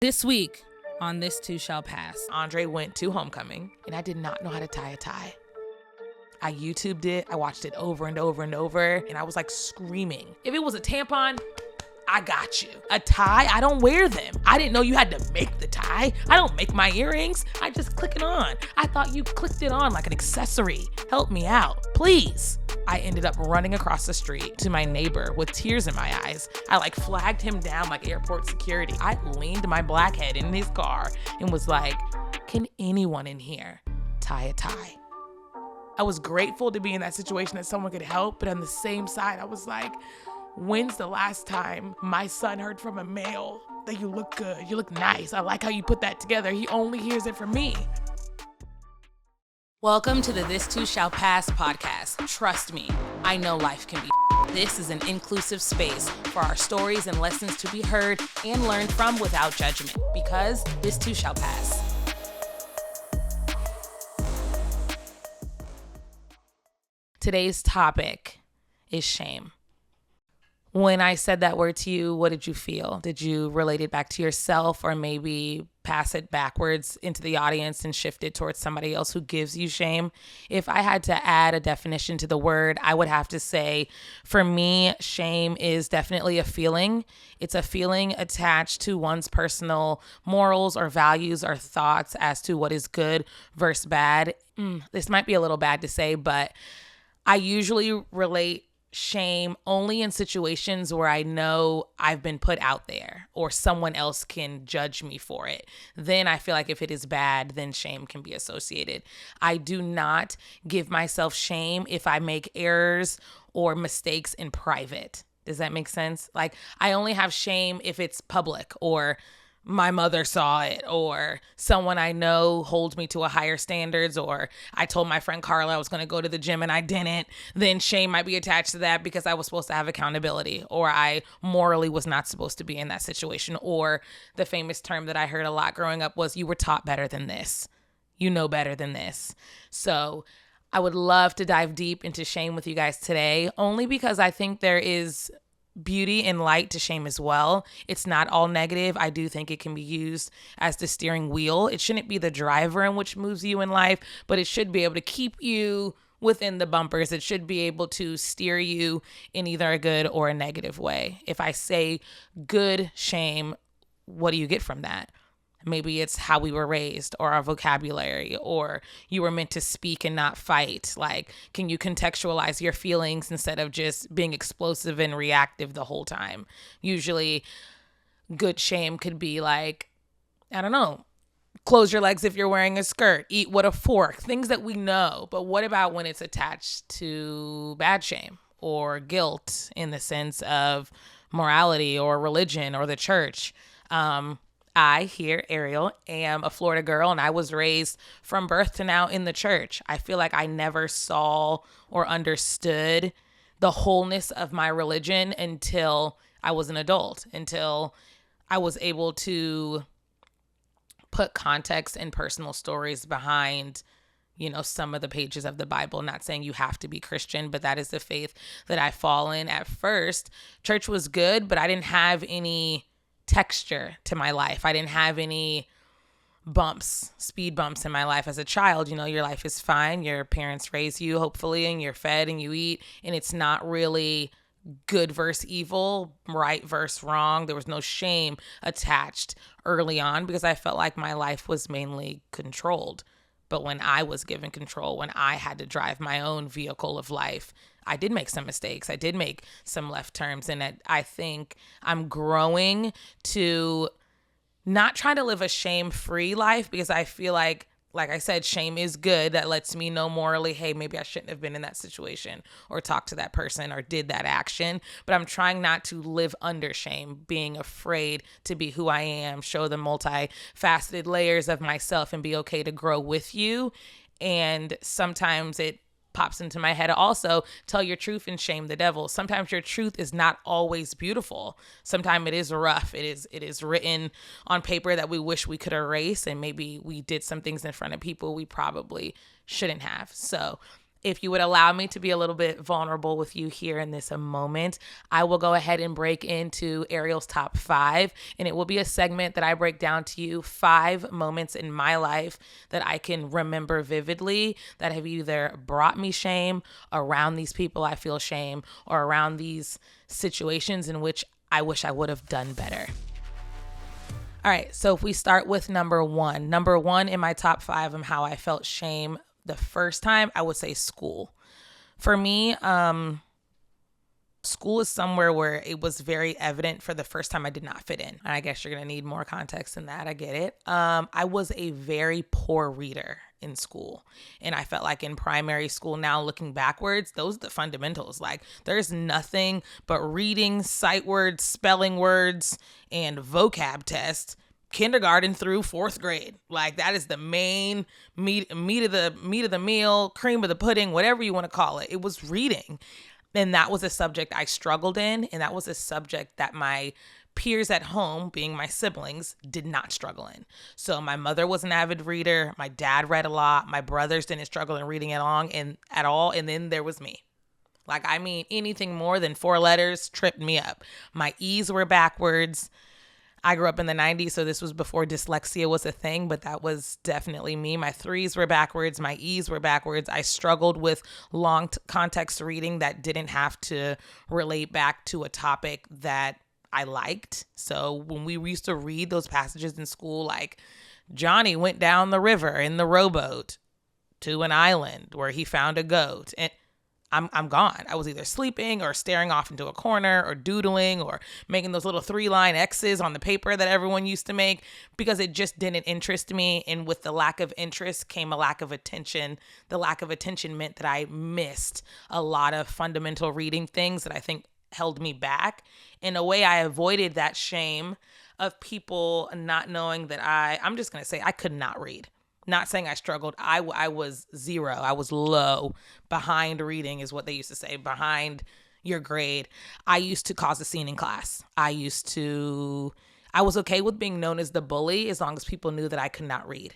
This week on This Too Shall Pass, Andre went to homecoming, and I did not know how to tie a tie. I YouTubed it. I watched it over and over and over, and I was like screaming. If it was a tampon, I got you. A tie, I don't wear them. I didn't know you had to make the tie. I don't make my earrings. I just click it on. I thought you clicked it on like an accessory. Help me out, please. I ended up running across the street to my neighbor with tears in my eyes. I flagged him down like airport security. I leaned my black head in his car and was like, can anyone in here tie a tie? I was grateful to be in that situation that someone could help, but on the same side, I was like, when's the last time my son heard from a male that you look good, you look nice, I like how you put that together. He only hears it from me. welcome to the This Too Shall Pass podcast. Trust me, I know life can be. This is an inclusive space for our stories and lessons to be heard and learned from without judgment, because this too shall pass. Today's topic is shame. When I said that word to you, what did you feel? Did you relate it back to yourself, or maybe pass it backwards into the audience and shift it towards somebody else who gives you shame? If I had to add a definition to the word, I would have to say, for me, shame is definitely a feeling. It's a feeling attached to one's personal morals or values or thoughts as to what is good versus bad. This might be a little bad to say, but I usually relate shame only in situations where I know I've been put out there or someone else can judge me for it. Then I feel like if it is bad, then shame can be associated. I do not give myself shame if I make errors or mistakes in private. Does that make sense? Like, I only have shame if it's public, or my mother saw it, or someone I know holds me to a higher standards, or I told my friend Carla I was going to go to the gym and I didn't. Then shame might be attached to that because I was supposed to have accountability, or I morally was not supposed to be in that situation. Or the famous term that I heard a lot growing up was, you were taught better than this. You know better than this. So I would love to dive deep into shame with you guys today, only because I think there is beauty and light to shame as well. It's not all negative. I do think it can be used as the steering wheel. It shouldn't be the driver in which moves you in life, but it should be able to keep you within the bumpers. It should be able to steer you in either a good or a negative way. If I say good shame, what do you get from that? Maybe it's how we were raised, or our vocabulary, or you were meant to speak and not fight. Like, can you contextualize your feelings instead of just being explosive and reactive the whole time? Usually good shame could be like, I don't know, close your legs if you're wearing a skirt, eat with a fork, things that we know. But what about when it's attached to bad shame or guilt in the sense of morality or religion or the church? I, here, Ariel, am a Florida girl, and I was raised from birth to now in the church. I feel like I never saw or understood the wholeness of my religion until I was an adult, until I was able to put context and personal stories behind, some of the pages of the Bible. Not saying you have to be Christian, but that is the faith that I fall in. At first, church was good, but I didn't have any texture to my life. I didn't have any speed bumps in my life as a child. Your life is fine. Your parents raise you, hopefully, and you're fed and you eat, and it's not really good versus evil, right versus wrong. There was no shame attached early on because I felt like my life was mainly controlled. But when I was given control, when I had to drive my own vehicle of life, I did make some mistakes. I did make some left turns. And I think I'm growing to not try to live a shame-free life, because I feel like I said, shame is good. That lets me know morally, hey, maybe I shouldn't have been in that situation or talked to that person or did that action. But I'm trying not to live under shame, being afraid to be who I am, show the multifaceted layers of myself, and be okay to grow with you. And sometimes it pops into my head also, tell your truth and shame the devil. Sometimes your truth is not always beautiful. Sometimes it is rough. It is written on paper that we wish we could erase, and maybe we did some things in front of people we probably shouldn't have. So If you would allow me to be a little bit vulnerable with you here in this moment, I will go ahead and break into Ariel's top 5, and it will be a segment that I break down to you 5 moments in my life that I can remember vividly that have either brought me shame, around these people I feel shame, or around these situations in which I wish I would have done better. All right, so if we start with number 1. Number 1 in my top 5 of how I felt shame the first time, I would say school. For me, school is somewhere where it was very evident for the first time I did not fit in. And I guess you're going to need more context than that. I get it. I was a very poor reader in school. And I felt like in primary school, now looking backwards, those are the fundamentals. Like there's nothing but reading, sight words, spelling words, and vocab tests, kindergarten through 4th grade. Like that is the main meat of the meal, cream of the pudding, whatever you want to call it. It was reading. And that was a subject I struggled in. And that was a subject that my peers at home, being my siblings, did not struggle in. So my mother was an avid reader. My dad read a lot. My brothers didn't struggle in reading at all. And then there was me. Like, I mean, anything more than 4 letters tripped me up. My E's were backwards. I grew up in the 90s, so this was before dyslexia was a thing, but that was definitely me. My 3's were backwards. My E's were backwards. I struggled with long context reading that didn't have to relate back to a topic that I liked. So when we used to read those passages in school, like Johnny went down the river in the rowboat to an island where he found a goat, and I'm gone. I was either sleeping or staring off into a corner or doodling or making those little 3-line X's on the paper that everyone used to make because it just didn't interest me. And with the lack of interest came a lack of attention. The lack of attention meant that I missed a lot of fundamental reading things that I think held me back. In a way, I avoided that shame of people not knowing that I'm just going to say I could not read. Not saying I struggled. I was 0. I was low. Behind reading is what they used to say. Behind your grade. I used to cause a scene in class. I was okay with being known as the bully as long as people knew that I could not read.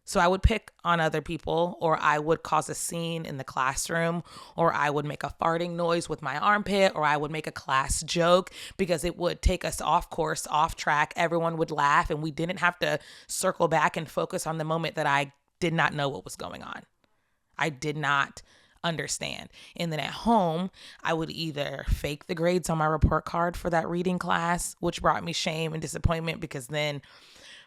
So I would pick on other people, or I would cause a scene in the classroom, or I would make a farting noise with my armpit, or I would make a class joke because it would take us off course, off track. Everyone would laugh and we didn't have to circle back and focus on the moment that I did not know what was going on. I did not understand. And then at home, I would either fake the grades on my report card for that reading class, which brought me shame and disappointment because then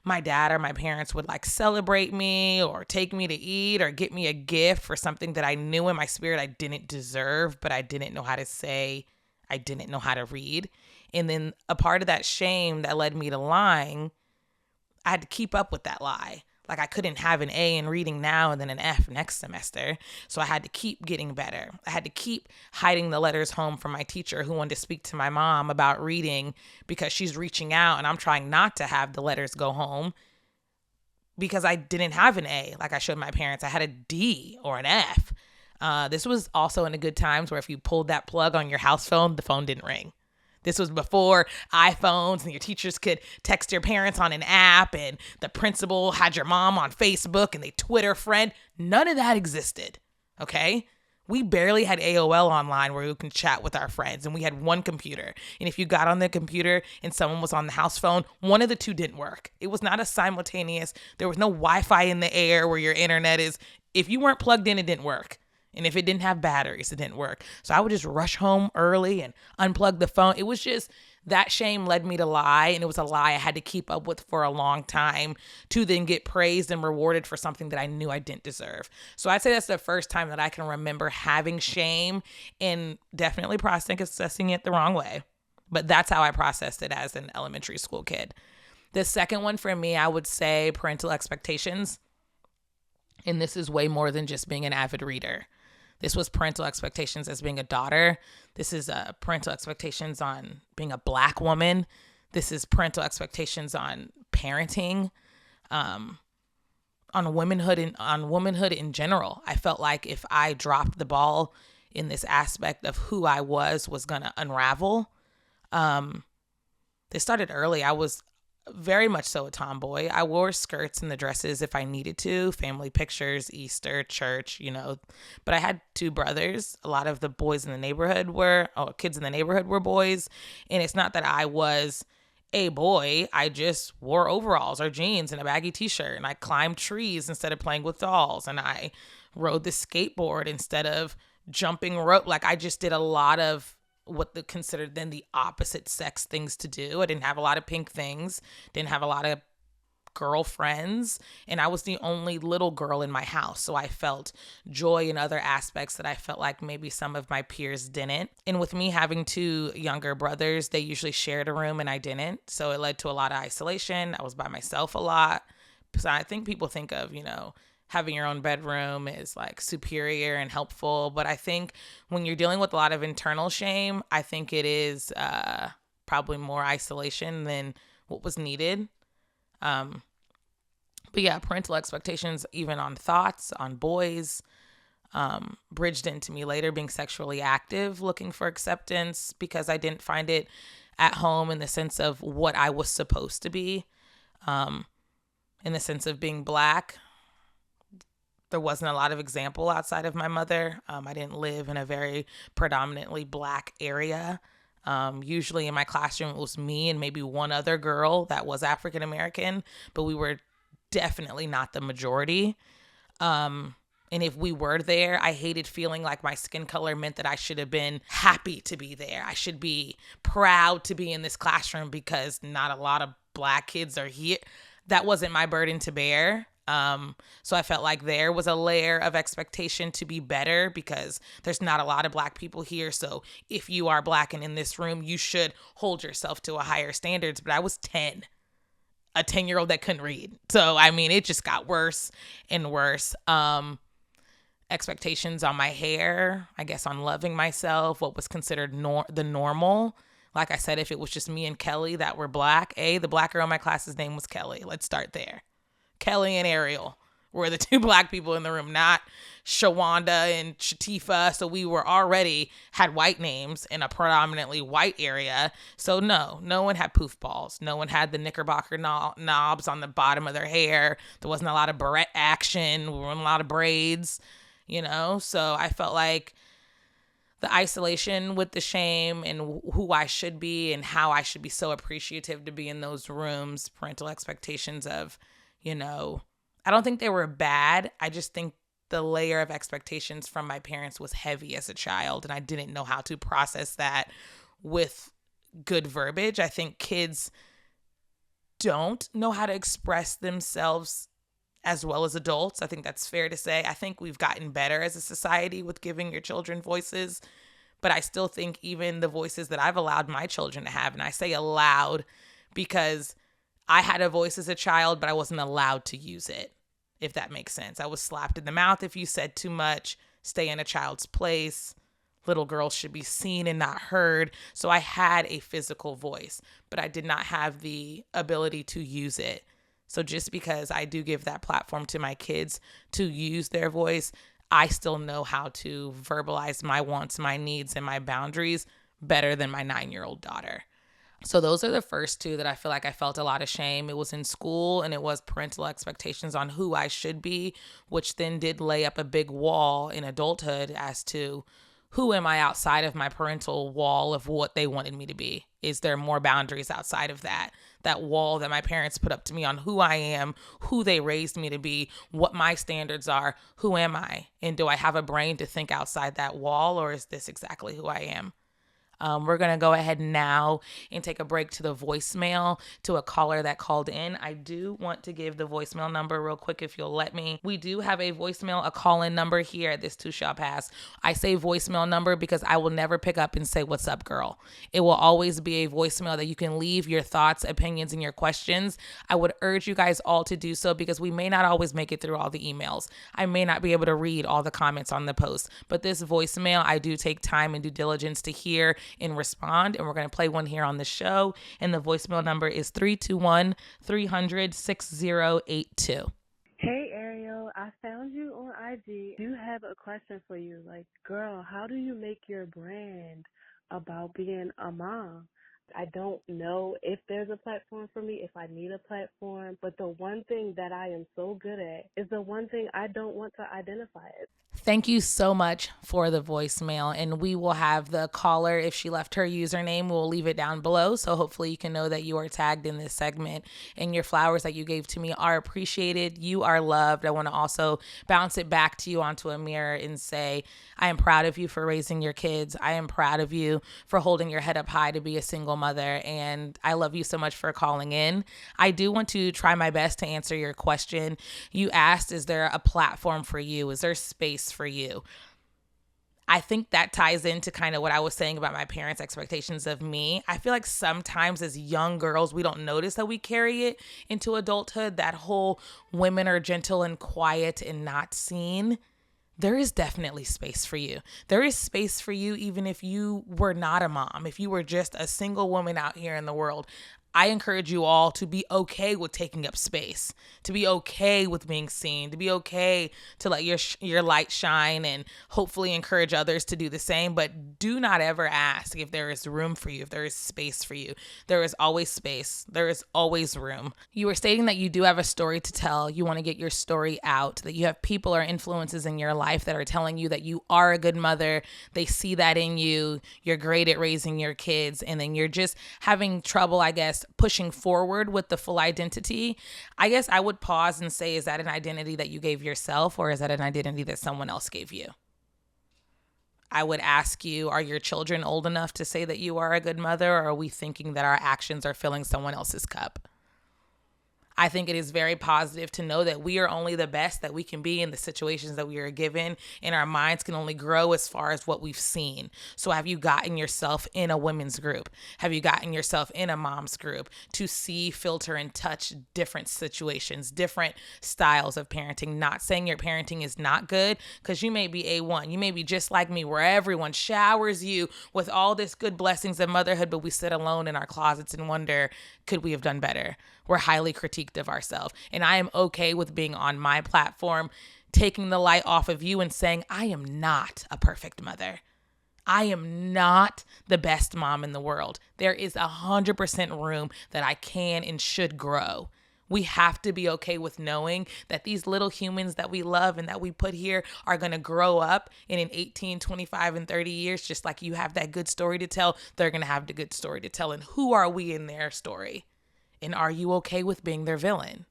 my dad or my parents would like celebrate me or take me to eat or get me a gift for something that I knew in my spirit I didn't deserve, but I didn't know how to say, I didn't know how to read. And then a part of that shame that led me to lying, I had to keep up with that lie. Like I couldn't have an A in reading now and then an F next semester. So I had to keep getting better. I had to keep hiding the letters home from my teacher who wanted to speak to my mom about reading because she's reaching out and I'm trying not to have the letters go home because I didn't have an A like I showed my parents. I had a D or an F. This was also in the good times where if you pulled that plug on your house phone, the phone didn't ring. This was before iPhones and your teachers could text your parents on an app and the principal had your mom on Facebook and they Twitter friend. None of that existed, okay? We barely had AOL online where we can chat with our friends and we had one computer. And if you got on the computer and someone was on the house phone, one of the two didn't work. It was not a simultaneous. There was no Wi-Fi in the air where your internet is. If you weren't plugged in, it didn't work. And if it didn't have batteries, it didn't work. So I would just rush home early and unplug the phone. It was just that shame led me to lie. And it was a lie I had to keep up with for a long time to then get praised and rewarded for something that I knew I didn't deserve. So I'd say that's the first time that I can remember having shame and definitely processing it the wrong way. But that's how I processed it as an elementary school kid. The second one for me, I would say parental expectations. And this is way more than just being an avid reader. This was parental expectations as being a daughter. This is parental expectations on being a Black woman. This is parental expectations on parenting, on womanhood in general. I felt like if I dropped the ball in this aspect of who I was going to unravel. This started early. I was very much so a tomboy. I wore skirts and the dresses if I needed to, family pictures, Easter, church, But I had two brothers. A lot of the kids in the neighborhood were boys. And it's not that I was a boy. I just wore overalls or jeans and a baggy t-shirt. And I climbed trees instead of playing with dolls. And I rode the skateboard instead of jumping rope. Like, I just did a lot of what the considered then the opposite sex things to do. I didn't have a lot of pink things, didn't have a lot of girlfriends, and I was the only little girl in my house. So I felt joy in other aspects that I felt like maybe some of my peers didn't. And with me having two younger brothers, they usually shared a room and I didn't. So it led to a lot of isolation. I was by myself a lot. So I think people think of, having your own bedroom is like superior and helpful. But I think when you're dealing with a lot of internal shame, I think it is probably more isolation than what was needed. But yeah, parental expectations, even on thoughts, on boys, bridged into me later being sexually active, looking for acceptance because I didn't find it at home in the sense of what I was supposed to be, in the sense of being Black. There wasn't a lot of example outside of my mother. I didn't live in a very predominantly Black area. Usually in my classroom, it was me and maybe one other girl that was African American, but we were definitely not the majority. And if we were there, I hated feeling like my skin color meant that I should have been happy to be there. I should be proud to be in this classroom because not a lot of Black kids are here. That wasn't my burden to bear. So I felt like there was a layer of expectation to be better because there's not a lot of Black people here. So if you are Black and in this room, you should hold yourself to a higher standards. But I was 10, a 10-year-old that couldn't read. So, I mean, it just got worse and worse. Expectations on my hair, I guess on loving myself, what was considered the normal. Like I said, if it was just me and Kelly that were Black, the Black girl in my class's name was Kelly. Let's start there. Kelly and Ariel were the two Black people in the room, not Shawanda and Shatifa. So we were already had white names in a predominantly white area. So no one had poof balls. No one had the Knickerbocker knobs on the bottom of their hair. There wasn't a lot of barrette action. There weren't a lot of braids, So I felt like the isolation with the shame and who I should be and how I should be so appreciative to be in those rooms, parental expectations of, I don't think they were bad. I just think the layer of expectations from my parents was heavy as a child, and I didn't know how to process that with good verbiage. I think kids don't know how to express themselves as well as adults. I think that's fair to say. I think we've gotten better as a society with giving your children voices, but I still think even the voices that I've allowed my children to have, and I say allowed because I had a voice as a child, but I wasn't allowed to use it, if that makes sense. I was slapped in the mouth if you said too much, stay in a child's place. Little girls should be seen and not heard. So I had a physical voice, but I did not have the ability to use it. So just because I do give that platform to my kids to use their voice, I still know how to verbalize my wants, my needs, and my boundaries better than my 9-year-old daughter. So those are the first two that I feel like I felt a lot of shame. It was in school and it was parental expectations on who I should be, which then did lay up a big wall in adulthood as to who am I outside of my parental wall of what they wanted me to be? Is there more boundaries outside of that? That wall that my parents put up to me on who I am, who they raised me to be, what my standards are, who am I? And do I have a brain to think outside that wall, or is this exactly who I am? We're going to go ahead now and take a break to the voicemail to a caller that called in. I do want to give the voicemail number real quick if you'll let me. We do have a voicemail, a call-in number here at This Too Shall Pass. I say voicemail number because I will never pick up and say, "What's up, girl?" It will always be a voicemail that you can leave your thoughts, opinions, and your questions. I would urge you guys all to do so because we may not always make it through all the emails. I may not be able to read all the comments on the post, but this voicemail, I do take time and due diligence to hear and respond, and we're going to play one here on the show, and the voicemail number is 321-300-6082. Hey Ariel, I found you on IG. I do have a question for you. Girl, how do you make your brand about being a mom? I don't know if there's a platform for me, if I need a platform, but the one thing that I am so good at is the one thing I don't want to identify as. Thank you so much for the voicemail, and we will have the caller, if she left her username, we'll leave it down below, so hopefully you can know that you are tagged in this segment, and your flowers that you gave to me are appreciated. You are loved. I want to also bounce it back to you onto a mirror and say, I am proud of you for raising your kids. I am proud of you for holding your head up high to be a single mother, and I love you so much for calling in. I do want to try my best to answer your question. You asked, is there a platform for you? Is there space for you? I think that ties into kind of what I was saying about my parents' expectations of me. I feel like sometimes as young girls, we don't notice that we carry it into adulthood, that whole women are gentle and quiet and not seen. There is definitely space for you. There is space for you even if you were not a mom, if you were just a single woman out here in the world. I encourage you all to be okay with taking up space, to be okay with being seen, to be okay to let your light shine and hopefully encourage others to do the same. But do not ever ask if there is room for you, if there is space for you. There is always space. There is always room. You were stating that you do have a story to tell. You want to get your story out, that you have people or influences in your life that are telling you that you are a good mother. They see that in you. You're great at raising your kids. And then you're just having trouble, I guess, pushing forward with the full identity. I guess I would pause and say, is that an identity that you gave yourself, or is that an identity that someone else gave you? I would ask you, are your children old enough to say that you are a good mother, or are we thinking that our actions are filling someone else's cup? I think it is very positive to know that we are only the best that we can be in the situations that we are given, and our minds can only grow as far as what we've seen. So have you gotten yourself in a women's group? Have you gotten yourself in a mom's group to see, filter, and touch different situations, different styles of parenting? Not saying your parenting is not good, because you may be A1. You may be just like me, where everyone showers you with all this good blessings of motherhood, but we sit alone in our closets and wonder, could we have done better? We're highly critiqued of ourselves. And I am okay with being on my platform, taking the light off of you and saying, I am not a perfect mother. I am not the best mom in the world. There is 100% room that I can and should grow. We have to be okay with knowing that these little humans that we love and that we put here are going to grow up, and in 18, 25, and 30 years, just like you have that good story to tell, they're going to have the good story to tell. And who are we in their story? And are you okay with being their villain?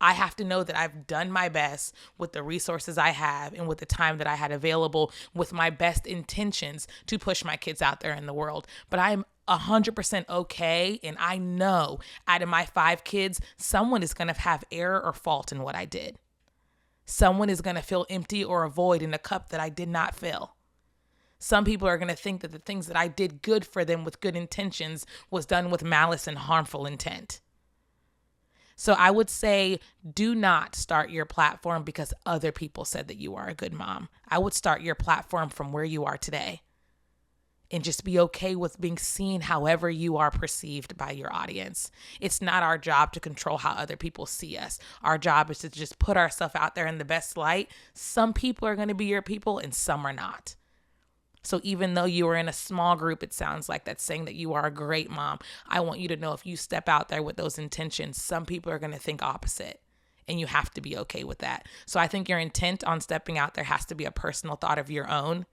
I have to know that I've done my best with the resources I have and with the time that I had available, with my best intentions to push my kids out there in the world. But I'm 100% okay. And I know out of my 5 kids, someone is going to have error or fault in what I did. Someone is going to feel empty or a void in a cup that I did not fill. Some people are going to think that the things that I did good for them with good intentions was done with malice and harmful intent. So I would say, do not start your platform because other people said that you are a good mom. I would start your platform from where you are today, and just be okay with being seen however you are perceived by your audience. It's not our job to control how other people see us. Our job is to just put ourselves out there in the best light. Some people are going to be your people and some are not. So even though you are in a small group, it sounds like that's saying that you are a great mom. I want you to know, if you step out there with those intentions, some people are going to think opposite, and you have to be okay with that. So I think your intent on stepping out there has to be a personal thought of your own.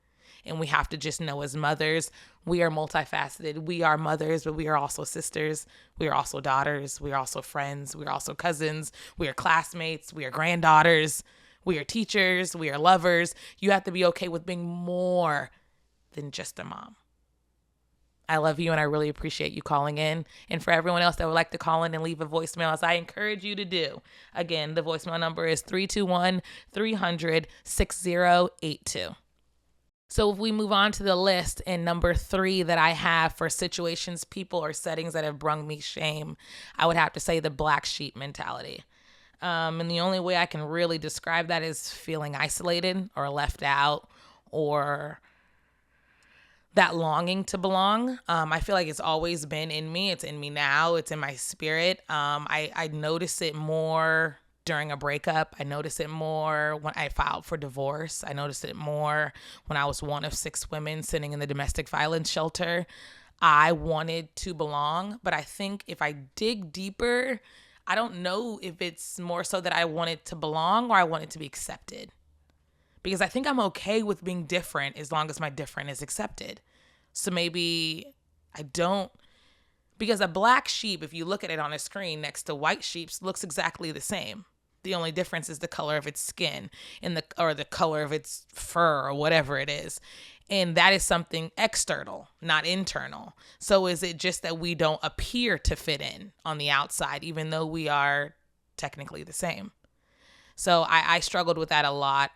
And we have to just know, as mothers, we are multifaceted. We are mothers, but we are also sisters. We are also daughters. We are also friends. We are also cousins. We are classmates. We are granddaughters. We are teachers. We are lovers. You have to be okay with being more than just a mom. I love you, and I really appreciate you calling in. And for everyone else that would like to call in and leave a voicemail, as I encourage you to do, again, the voicemail number is 321-300-6082. So if we move on to the list, and number 3 that I have for situations, people, or settings that have brung me shame, I would have to say the black sheep mentality. And the only way I can really describe that is feeling isolated or left out, or that longing to belong. I feel like it's always been in me. It's in me now. It's in my spirit. I notice it more during a breakup. I notice it more when I filed for divorce. I noticed it more when I was one of 6 women sitting in the domestic violence shelter. I wanted to belong. But I think if I dig deeper, I don't know if it's more so that I wanted to belong or I wanted to be accepted. Because I think I'm okay with being different as long as my different is accepted. So maybe I don't, because a black sheep, if you look at it on a screen next to white sheep, looks exactly the same. The only difference is the color of its skin or the color of its fur or whatever it is. And that is something external, not internal. So is it just that we don't appear to fit in on the outside, even though we are technically the same? So I struggled with that a lot.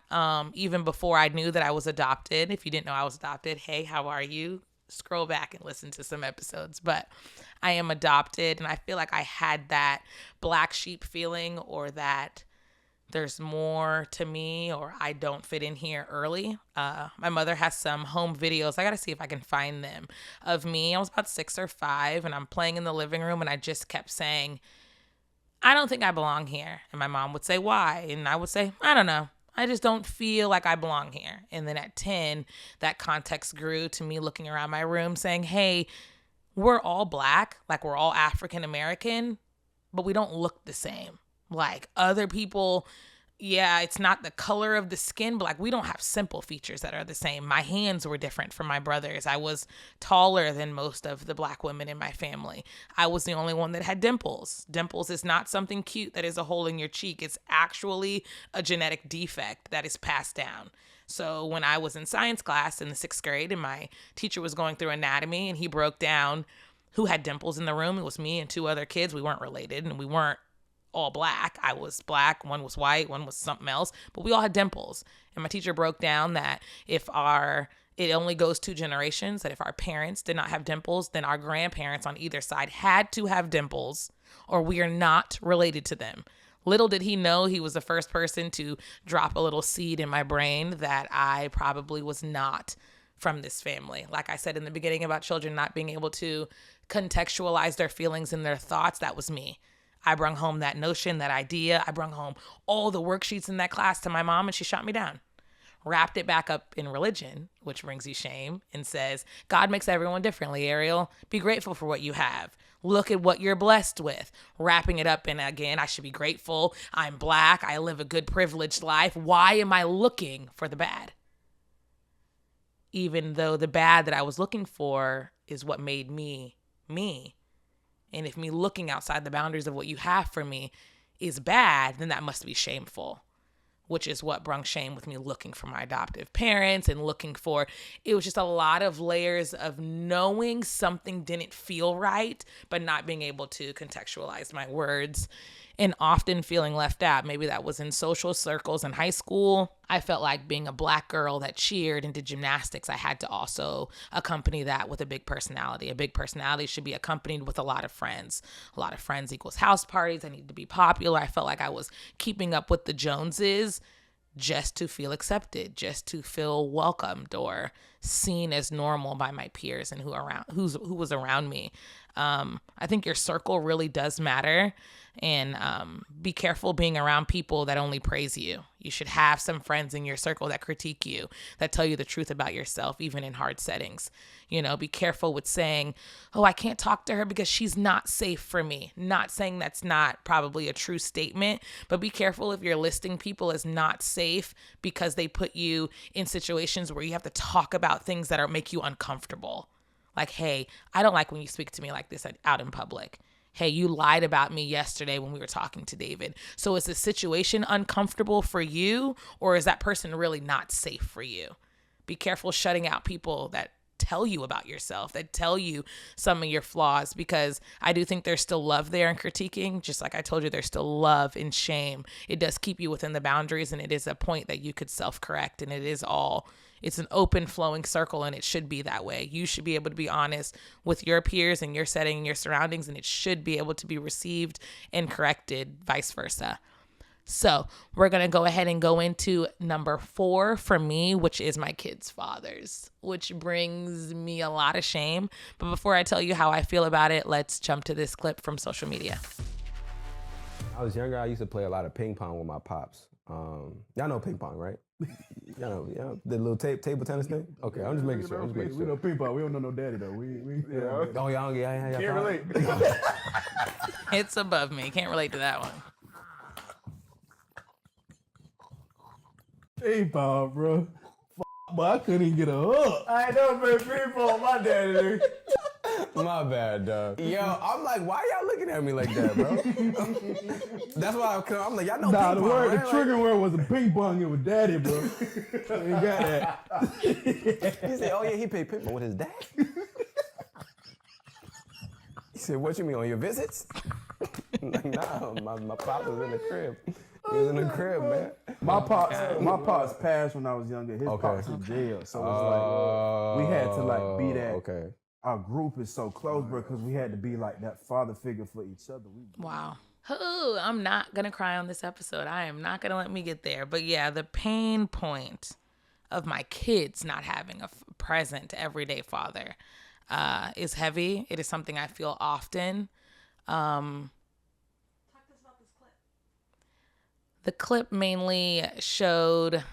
Even before I knew that I was adopted. If you didn't know I was adopted, hey, how are you? Scroll back and listen to some episodes. But I am adopted, and I feel like I had that black sheep feeling, or that there's more to me, or I don't fit in here early. My mother has some home videos. I got to see if I can find them of me. I was about 6 or 5, and I'm playing in the living room, and I just kept saying, I don't think I belong here. And my mom would say, why? And I would say, I don't know. I just don't feel like I belong here. And then at 10, that context grew to me looking around my room saying, hey, we're all black, like we're all African American, but we don't look the same. Like other people, yeah, it's not the color of the skin, but like we don't have simple features that are the same. My hands were different from my brothers. I was taller than most of the black women in my family. I was the only one that had dimples. Dimples is not something cute that is a hole in your cheek. It's actually a genetic defect that is passed down. So when I was in science class in the 6th grade and my teacher was going through anatomy and he broke down who had dimples in the room, it was me and 2 other kids. We weren't related and we weren't all black. I was black, one was white, one was something else, but we all had dimples. And my teacher broke down that it only goes 2 generations, that if our parents did not have dimples, then our grandparents on either side had to have dimples or we are not related to them. Little did he know he was the first person to drop a little seed in my brain that I probably was not from this family. Like I said in the beginning about children not being able to contextualize their feelings and their thoughts, that was me. I brung home that notion, that idea. I brung home all the worksheets in that class to my mom and she shot me down. Wrapped it back up in religion, which brings you shame, and says, God makes everyone differently, Ariel. Be grateful for what you have. Look at what you're blessed with. Wrapping it up in, again, I should be grateful. I'm black. I live a good privileged life. Why am I looking for the bad? Even though the bad that I was looking for is what made me me. And if me looking outside the boundaries of what you have for me is bad, then that must be shameful, which is what brung shame with me looking for my adoptive parents and it was just a lot of layers of knowing something didn't feel right, but not being able to contextualize my words and often feeling left out. Maybe that was in social circles in high school. I felt like being a black girl that cheered and did gymnastics, I had to also accompany that with a big personality. A big personality should be accompanied with a lot of friends. A lot of friends equals house parties. I needed to be popular. I felt like I was keeping up with the Joneses just to feel accepted, just to feel welcomed or seen as normal by my peers and who was around me. I think your circle really does matter. And be careful being around people that only praise you. You should have some friends in your circle that critique you, that tell you the truth about yourself, even in hard settings. Be careful with saying, oh, I can't talk to her because she's not safe for me. Not saying that's not probably a true statement, but be careful if you're listing people as not safe because they put you in situations where you have to talk about things that make you uncomfortable. Like, hey, I don't like when you speak to me like this out in public. Hey, you lied about me yesterday when we were talking to David. So is the situation uncomfortable for you, or is that person really not safe for you? Be careful shutting out people that tell you about yourself, that tell you some of your flaws, because I do think there's still love there in critiquing. Just like I told you, there's still love in shame. It does keep you within the boundaries, and it is a point that you could self-correct, and it's an open flowing circle, and it should be that way. You should be able to be honest with your peers and your setting and your surroundings, and it should be able to be received and corrected, vice versa. So we're going to go ahead and go into number 4 for me, which is my kids' fathers, which brings me a lot of shame. But before I tell you how I feel about it, let's jump to this clip from social media. I was younger, I used to play a lot of ping pong with my pops. Y'all know ping pong, right? Y'all know the little table tennis thing? Okay, I'm just making sure. We know ping pong. We don't know no daddy, though. Oh, y'all can't relate. It's above me. Can't relate to that one. Ping pong, bro. But I couldn't even get a hook. I ain't never played ping pong, my daddy. My bad, dog. Yo, I'm like, why y'all looking at me like that, bro? That's why I'm like, y'all know ping pong, right? The trigger word wasn't ping pong, it was daddy, bro. Ain't got that. He said, oh yeah, he played ping pong with his dad? He said, what you mean, on your visits? I'm like, nah, my pop was in the crib. He was in the crib, man. My pops passed when I was younger. His pops in jail. So it's like, we had to like be that. Okay. Our group is so close, bro, because we had to be like that father figure for each other. Wow. Ooh, I'm not going to cry on this episode. I am not going to let me get there. But yeah, the pain point of my kids not having a present everyday father is heavy. It is something I feel often. Talk to us about this clip. The clip mainly showed...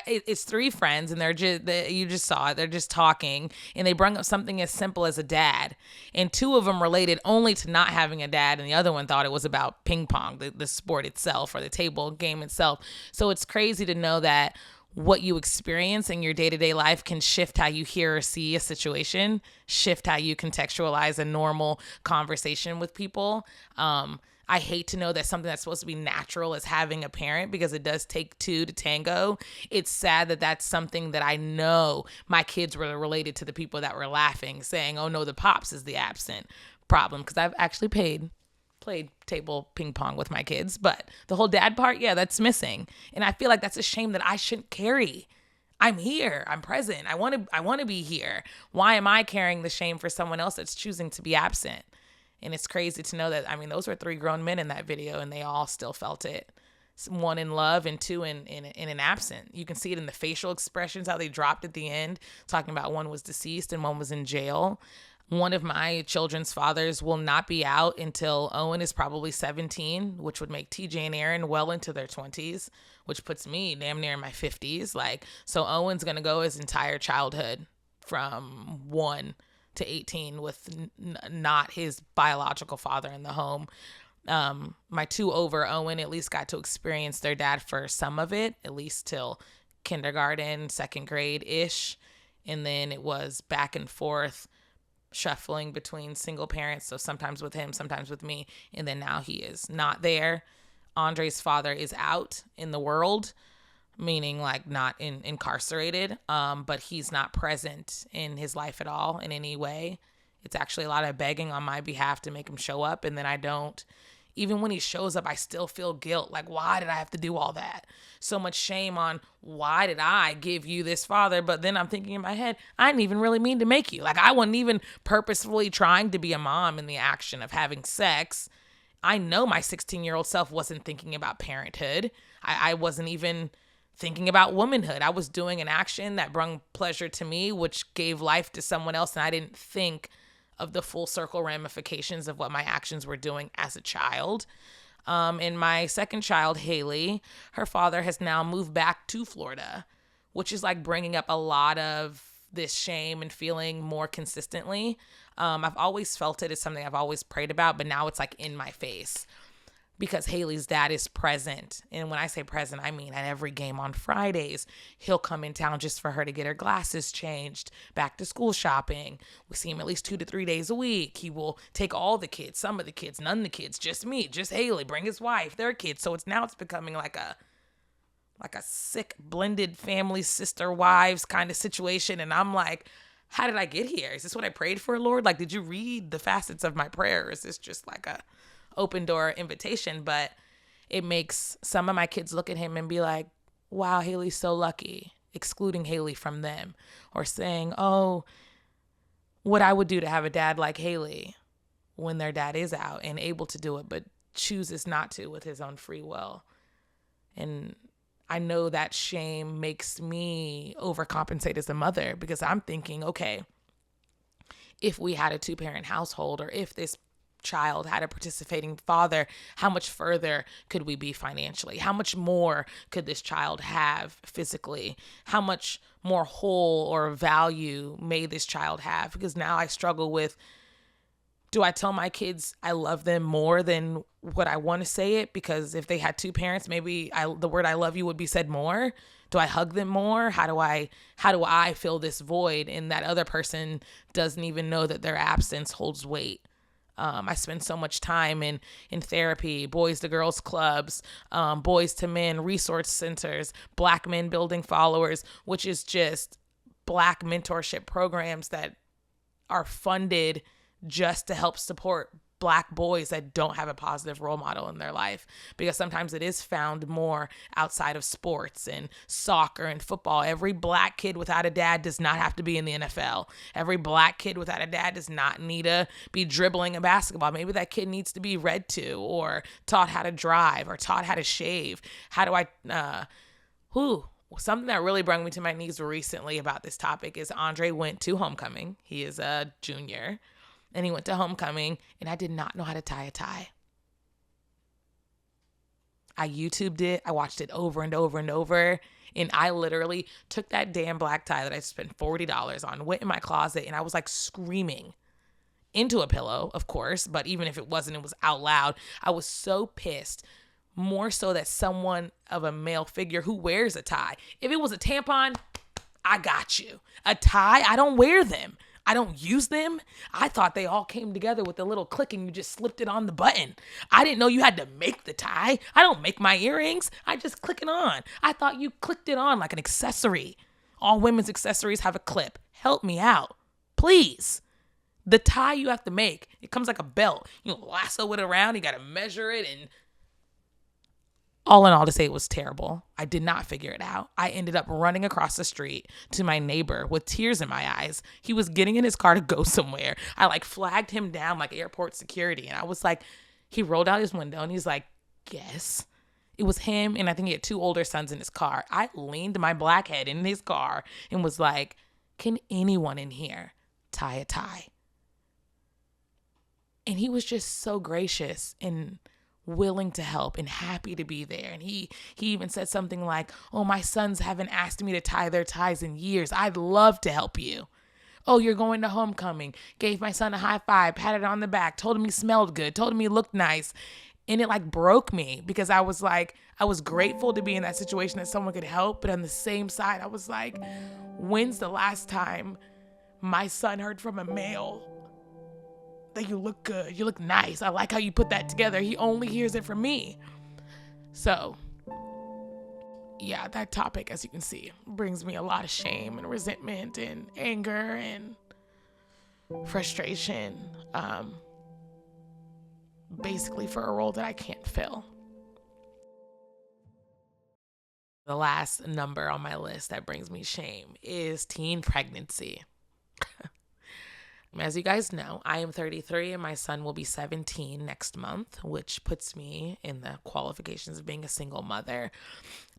it's three friends, and you just saw it. They're just talking, and they bring up something as simple as a dad. And two of them related only to not having a dad, and the other one thought it was about ping pong, the sport itself, or the table game itself. So it's crazy to know that what you experience in your day-to-day life can shift how you hear or see a situation, shift how you contextualize a normal conversation with people. I hate to know that something that's supposed to be natural is having a parent, because it does take two to tango. It's sad that that's something that I know my kids were related to the people that were laughing, saying, oh no, the pops is the absent problem. Because I've actually played table ping pong with my kids, but the whole dad part, yeah, that's missing. And I feel like that's a shame that I shouldn't carry. I'm here. I'm present. I want to be here. Why am I carrying the shame for someone else that's choosing to be absent? And it's crazy to know that, I mean, those were three grown men in that video, and they all still felt it. One in love and two in an absent. You can see it in the facial expressions, how they dropped at the end, talking about one was deceased and one was in jail. One of my children's fathers will not be out until Owen is probably 17, which would make TJ and Aaron well into their 20s, which puts me damn near in my 50s. So Owen's going to go his entire childhood from 1 to 18 with not his biological father in the home. My two over, Owen at least got to experience their dad for some of it, at least till kindergarten, second grade-ish. And then it was back and forth, shuffling between single parents. So sometimes with him, sometimes with me. And then now he is not there. Andre's father is out in the world, meaning like not incarcerated, but he's not present in his life at all in any way. It's actually a lot of begging on my behalf to make him show up, and then I don't. Even when he shows up, I still feel guilt. Like, why did I have to do all that? So much shame on, why did I give you this father? But then I'm thinking in my head, I didn't even really mean to make you. Like, I wasn't even purposefully trying to be a mom in the action of having sex. I know my 16-year-old self wasn't thinking about parenthood. I wasn't even thinking about womanhood. I was doing an action that brought pleasure to me, which gave life to someone else, and I didn't think of the full circle ramifications of what my actions were doing as a child. And my second child, Haley, her father has now moved back to Florida, which is like bringing up a lot of this shame and feeling more consistently. I've always felt it as something I've always prayed about, but now it's like in my face, because Haley's dad is present. And when I say present, I mean at every game on Fridays. He'll come in town just for her to get her glasses changed, back to school shopping. We see him at least 2 to 3 days a week. He will take all the kids, some of the kids, none of the kids, just me, just Haley, bring his wife, their kids. So it's becoming like a sick blended family, sister wives kind of situation. And I'm like, how did I get here? Is this what I prayed for, Lord? Like, did you read the facets of my prayer? Or is this just like a open door invitation? But it makes some of my kids look at him and be like, wow, Haley's so lucky, excluding Haley from them, or saying, oh, what I would do to have a dad like Haley, when their dad is out and able to do it, but chooses not to with his own free will. And I know that shame makes me overcompensate as a mother, because I'm thinking, okay, if we had a 2-parent household, or if this child had a participating father, how much further could we be financially? How much more could this child have physically? How much more whole or value may this child have? Because now I struggle with, do I tell my kids I love them more than what I want to say it? Because if they had two parents, maybe the word I love you would be said more. Do I hug them more? How do I fill this void? And that other person doesn't even know that their absence holds weight. I spend so much time in therapy, boys to girls clubs, boys to men, resource centers, Black men building followers, which is just Black mentorship programs that are funded just to help support Black boys that don't have a positive role model in their life. Because sometimes it is found more outside of sports and soccer and football. Every Black kid without a dad does not have to be in the NFL. Every Black kid without a dad does not need to be dribbling a basketball. Maybe that kid needs to be read to or taught how to drive or taught how to shave. Something that really brought me to my knees recently about this topic is Andre went to homecoming. He is a junior. And he went to homecoming, and I did not know how to tie a tie. I YouTubed it. I watched it over and over and over. And I literally took that damn black tie that I spent $40 on, went in my closet, and I was like screaming into a pillow, of course. But even if it wasn't, it was out loud. I was so pissed. More so that someone of a male figure who wears a tie. If it was a tampon, I got you. A tie, I don't wear them. I don't use them. I thought they all came together with a little click and you just slipped it on the button. I didn't know you had to make the tie. I don't make my earrings. I just click it on. I thought you clicked it on like an accessory. All women's accessories have a clip. Help me out, please. The tie you have to make, it comes like a belt. You lasso it around. You got to measure it, and all in all, to say it was terrible. I did not figure it out. I ended up running across the street to my neighbor with tears in my eyes. He was getting in his car to go somewhere. I flagged him down like airport security. And I was like, he rolled out his window and he's like, yes. It was him, and I think he had two older sons in his car. I leaned my black head in his car and was like, can anyone in here tie a tie? And he was just so gracious and willing to help and happy to be there. And he even said something like, oh, my sons haven't asked me to tie their ties in years. I'd love to help you. Oh, you're going to homecoming. Gave my son a high five, patted on the back, told him he smelled good, told him he looked nice. And it broke me because I was grateful to be in that situation that someone could help. But on the same side, I was like, when's the last time my son heard from a male that you look good, you look nice, I like how you put that together? He only hears it from me. So yeah, that topic, as you can see, brings me a lot of shame and resentment and anger and frustration, basically for a role that I can't fill. The last number on my list that brings me shame is teen pregnancy. As you guys know, I am 33 and my son will be 17 next month, which puts me in the qualifications of being a single mother.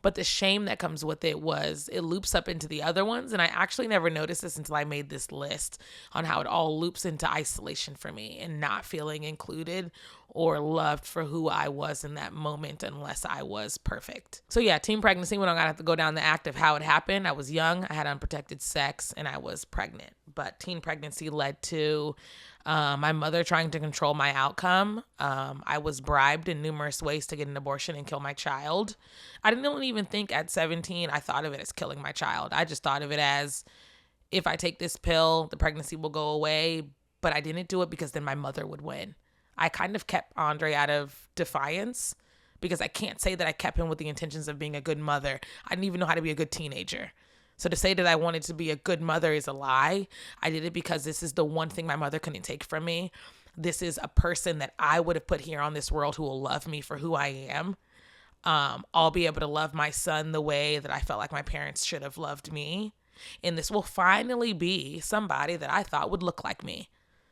But the shame that comes with it loops up into the other ones. And I actually never noticed this until I made this list on how it all loops into isolation for me and not feeling included or loved for who I was in that moment unless I was perfect. So yeah, teen pregnancy, we don't have to go down the act of how it happened. I was young, I had unprotected sex, and I was pregnant. But teen pregnancy led to my mother trying to control my outcome. I was bribed in numerous ways to get an abortion and kill my child. I didn't even think at 17 I thought of it as killing my child. I just thought of it as, if I take this pill, the pregnancy will go away. But I didn't do it because then my mother would win. I kind of kept Andre out of defiance because I can't say that I kept him with the intentions of being a good mother. I didn't even know how to be a good teenager. So to say that I wanted to be a good mother is a lie. I did it because this is the one thing my mother couldn't take from me. This is a person that I would have put here on this world who will love me for who I am. I'll be able to love my son the way that I felt like my parents should have loved me. And this will finally be somebody that I thought would look like me.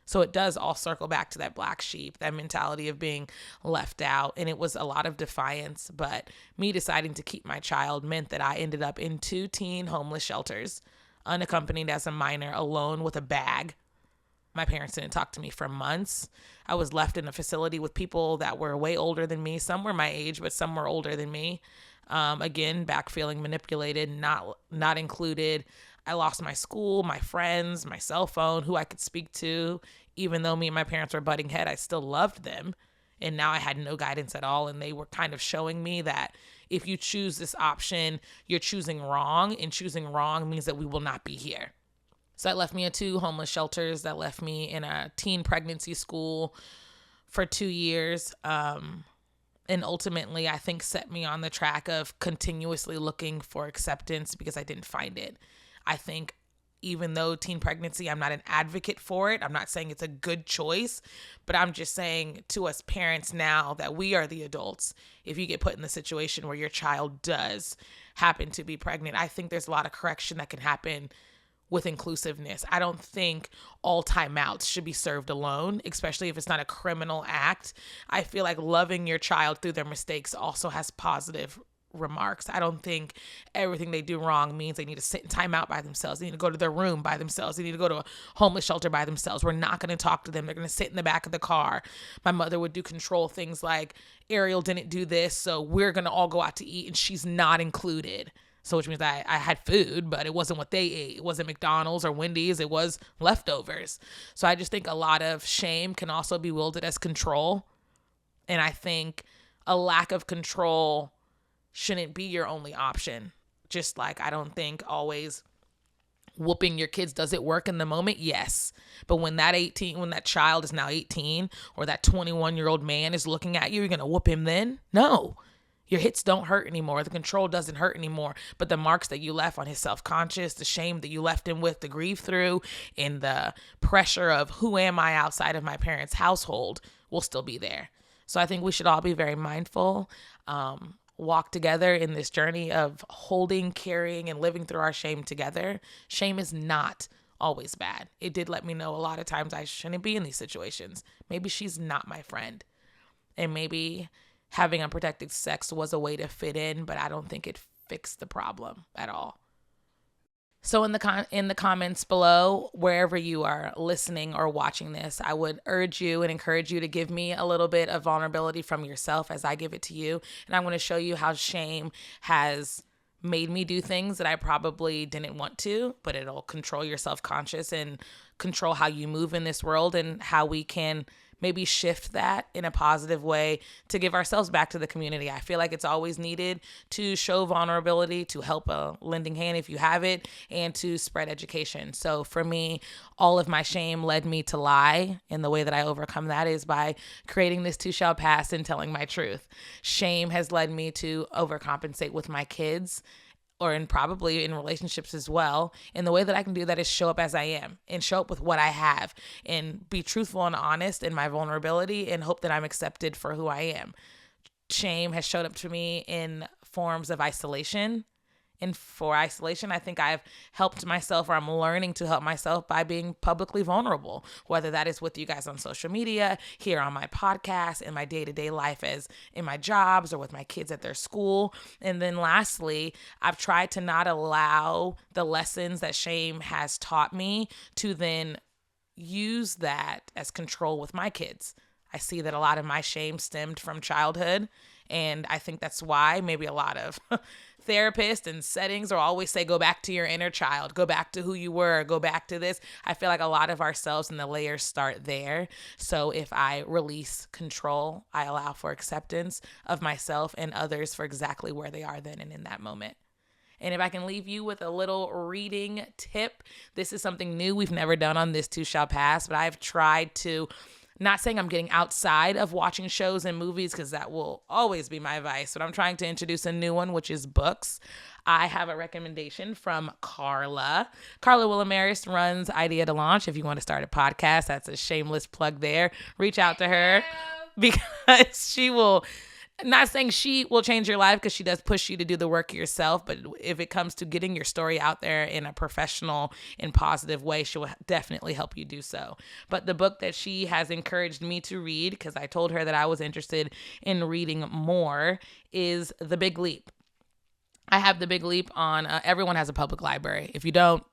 So it does all circle back to that black sheep, that mentality of being left out. And it was a lot of defiance, but me deciding to keep my child meant that I ended up in 2 teen homeless shelters, unaccompanied as a minor, alone with a bag. My parents didn't talk to me for months. I was left in a facility with people that were way older than me. Some were my age, but some were older than me. Again, back feeling manipulated, not included. I lost my school, my friends, my cell phone, who I could speak to. Even though me and my parents were butting head, I still loved them. And now I had no guidance at all. And they were kind of showing me that if you choose this option, you're choosing wrong. And choosing wrong means that we will not be here. So that left me at 2 homeless shelters. That left me in a teen pregnancy school for 2 years. And ultimately, I think set me on the track of continuously looking for acceptance because I didn't find it. I think even though teen pregnancy, I'm not an advocate for it. I'm not saying it's a good choice, but I'm just saying to us parents now that we are the adults, if you get put in the situation where your child does happen to be pregnant, I think there's a lot of correction that can happen with inclusiveness. I don't think all timeouts should be served alone, especially if it's not a criminal act. I feel like loving your child through their mistakes also has positive remarks. I don't think everything they do wrong means they need to sit in timeout by themselves. They need to go to their room by themselves. They need to go to a homeless shelter by themselves. We're not going to talk to them. They're going to sit in the back of the car. My mother would do control things like, Ariel didn't do this, so we're going to all go out to eat, and she's not included. So which means I had food, but it wasn't what they ate. It wasn't McDonald's or Wendy's. It was leftovers. So I just think a lot of shame can also be wielded as control. And I think a lack of control shouldn't be your only option. Just like I don't think always whooping your kids, does it work in the moment? Yes. But when that child is now 18 or that 21-year-old man is looking at you, you're going to whoop him then? No. Your hits don't hurt anymore. The control doesn't hurt anymore. But the marks that you left on his self-conscious, the shame that you left him with, the grief through, and the pressure of who am I outside of my parents' household will still be there. So I think we should all be very mindful, walk together in this journey of holding, carrying, and living through our shame together. Shame is not always bad. It did let me know a lot of times I shouldn't be in these situations. Maybe she's not my friend. And maybe having unprotected sex was a way to fit in, but I don't think it fixed the problem at all. So in the comments below, wherever you are listening or watching this, I would urge you and encourage you to give me a little bit of vulnerability from yourself as I give it to you. And I'm going to show you how shame has made me do things that I probably didn't want to, but it'll control your self-conscious and control how you move in this world and how we can maybe shift that in a positive way to give ourselves back to the community. I feel like it's always needed to show vulnerability, to help a lending hand if you have it, and to spread education. So for me, all of my shame led me to lie, and the way that I overcome that is by creating this too shall pass and telling my truth. Shame has led me to overcompensate with my kids, or probably in relationships as well. And the way that I can do that is show up as I am and show up with what I have and be truthful and honest in my vulnerability and hope that I'm accepted for who I am. Shame has showed up to me in forms of isolation. And for isolation, I think I've helped myself, or I'm learning to help myself by being publicly vulnerable, whether that is with you guys on social media, here on my podcast, in my day-to-day life as in my jobs, or with my kids at their school. And then lastly, I've tried to not allow the lessons that shame has taught me to then use that as control with my kids. I see that a lot of my shame stemmed from childhood. And I think that's why maybe a lot of therapists and settings will always say, go back to your inner child, go back to who you were, go back to this. I feel like a lot of ourselves and the layers start there. So if I release control, I allow for acceptance of myself and others for exactly where they are then and in that moment. And if I can leave you with a little reading tip, this is something new we've never done on This Too Shall Pass, but I've tried to, not saying I'm getting outside of watching shows and movies because that will always be my vice, but I'm trying to introduce a new one, which is books. I have a recommendation from Carla. Carla Willimaris runs Idea to Launch. If you want to start a podcast, that's a shameless plug there. Reach out to her because she will, not saying she will change your life because she does push you to do the work yourself, but if it comes to getting your story out there in a professional and positive way, she will definitely help you do so. But the book that she has encouraged me to read, because I told her that I was interested in reading more, is The Big Leap. I have The Big Leap on, everyone has a public library. If you don't,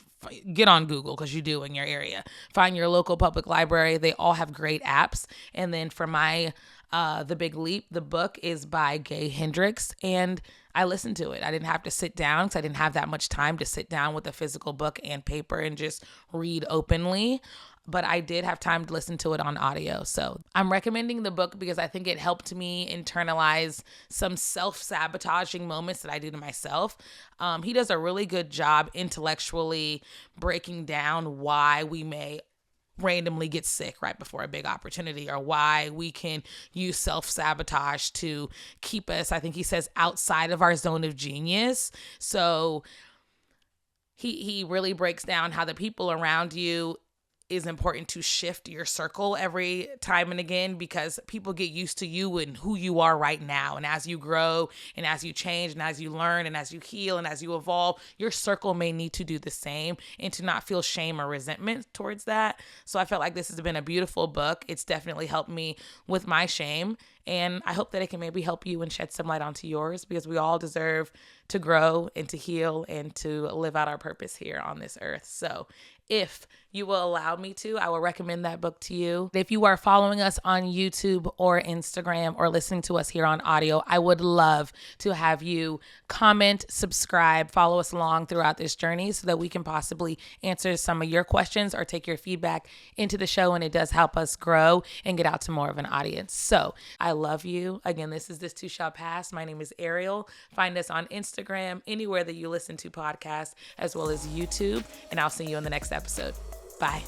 get on Google, because you do in your area. Find your local public library. They all have great apps. And then for my The Big Leap, the book is by Gay Hendricks, and I listened to it. I didn't have to sit down because I didn't have that much time to sit down with a physical book and paper and just read openly. But I did have time to listen to it on audio. So I'm recommending the book because I think it helped me internalize some self-sabotaging moments that I do to myself. He does a really good job intellectually breaking down why we may randomly get sick right before a big opportunity, or why we can use self-sabotage to keep us, I think he says, outside of our zone of genius. So he really breaks down how the people around you is important to shift your circle every time and again, because people get used to you and who you are right now. And as you grow and as you change and as you learn and as you heal and as you evolve, your circle may need to do the same, and to not feel shame or resentment towards that. So I felt like this has been a beautiful book. It's definitely helped me with my shame. And I hope that it can maybe help you and shed some light onto yours, because we all deserve to grow and to heal and to live out our purpose here on this earth. So if you will allow me to, I will recommend that book to you. If you are following us on YouTube or Instagram or listening to us here on audio, I would love to have you comment, subscribe, follow us along throughout this journey so that we can possibly answer some of your questions or take your feedback into the show. And it does help us grow and get out to more of an audience. So I love you. Again, this is This Too Shall Pass. My name is Ariel. Find us on Instagram, anywhere that you listen to podcasts, as well as YouTube. And I'll see you in the next episode. Bye.